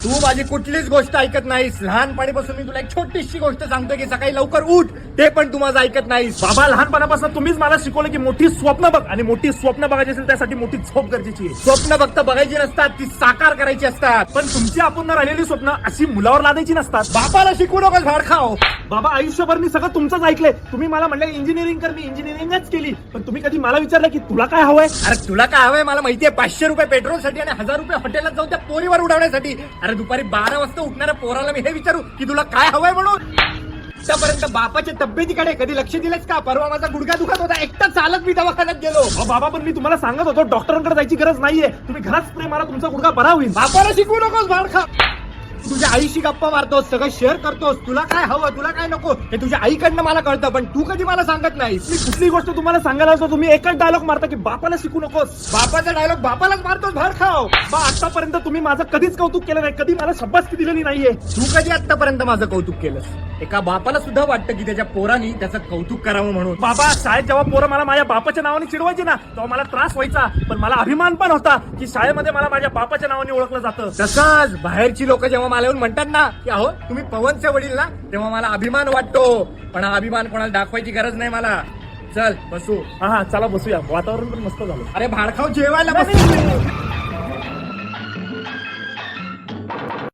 तू माझी कुठलीच गोष्ट ऐकत नाहीस. लहानपणीपासून मी तुला एक छोटीशी गोष्ट सांगतोय की सकाळी लवकर उठ, ते पण तू माझं ऐकत नाहीस. बाबा, लहानपणापासून तुम्हीच मला शिकवलं की मोठी स्वप्न बघ, आणि मोठी स्वप्न बघायची असेल त्यासाठी मोठी झोप गरजेची आहे. स्वप्न फक्त बघायची नसतात, ती साकार करायची असतात. पण तुमची आपण राहिलेली स्वप्न अशी मुलावर लादायची नसतात. बापाला शिकू नकोस भाड खाओ. बाबा, आयुष्यभर मी सगळं तुमचंच ऐकलंय. तुम्ही मला म्हणले इंजिनिअरिंग कर, मी इंजिनिअरिंगच केली. पण तुम्ही कधी मला विचारलं की तुला काय हवंय? अरे तुला काय हवंय मला माहितीये. 500 रुपये पेट्रोलसाठी आणि 1000 रुपये हॉटेलात जाऊन त्या पोरीवर उडवण्यासाठी. अरे दुपारी 12 वाजता उठणाऱ्या पोराला मी हे विचारू की तुला काय हवंय म्हणून? आतापर्यंत बापाच्या तब्येतीकडे कधी लक्ष दिलंच का? परवा माझा गुडघा दुखत होता, एकटा चालत मी दवाखान्यात गेलो. अहो बाबा, पण मी तुम्हाला सांगत होतो डॉक्टरांकडे जायची गरज नाहीये. तुम्ही घरात स्प्रे मारा, तुमचा गुडघा बरा होईल. बापाला शिकवू नकोस भाड खा. तुझ्या आईशी गप्पा मारतोस, सगळं शेअर करतोस. तुला काय हवं, तुला काय नको हे तुझ्या आईकडनं मला कळतं, पण तू कधी मला सांगत नाहीस. मी कुठली गोष्ट तुम्हाला सांगायला असतो तुम्ही एकच डायलॉग मारता की बापाला शिकू नकोस. बापाचा डायलॉग बापालाच मारतोस भाड खाओ. आतापर्यंत तुम्ही माझं कधीच कौतुक केलं नाही, कधी मला शब्बासकी दिलेली नाहीये. तू कधी आतापर्यंत माझं कौतुक केलंस? एका बापाला सुद्धा वाटतं की त्याच्या पोरांनी त्याचं कौतुक करावं म्हणून. बाबा, शाळेत जेव्हा पोरं मला माझ्या बापाच्या नावाने चिडवायची ना, तेव्हा मला त्रास व्हायचा. पण मला अभिमान पण होता की शाळेमध्ये मला माझ्या बापाच्या नावाने ओळखलं जातं. तसंच बाहेरची लोक जेव्हा मला येऊन म्हणतात ना की अहो तुम्ही पवनचे वडील ना, तेव्हा मला अभिमान वाटतो. पण हा अभिमान कोणाला दाखवायची गरज नाही मला. चल बसू. हा, चला बसूया. वातावरण पण मस्त झालं. अरे भाडखाव जेवायला बस.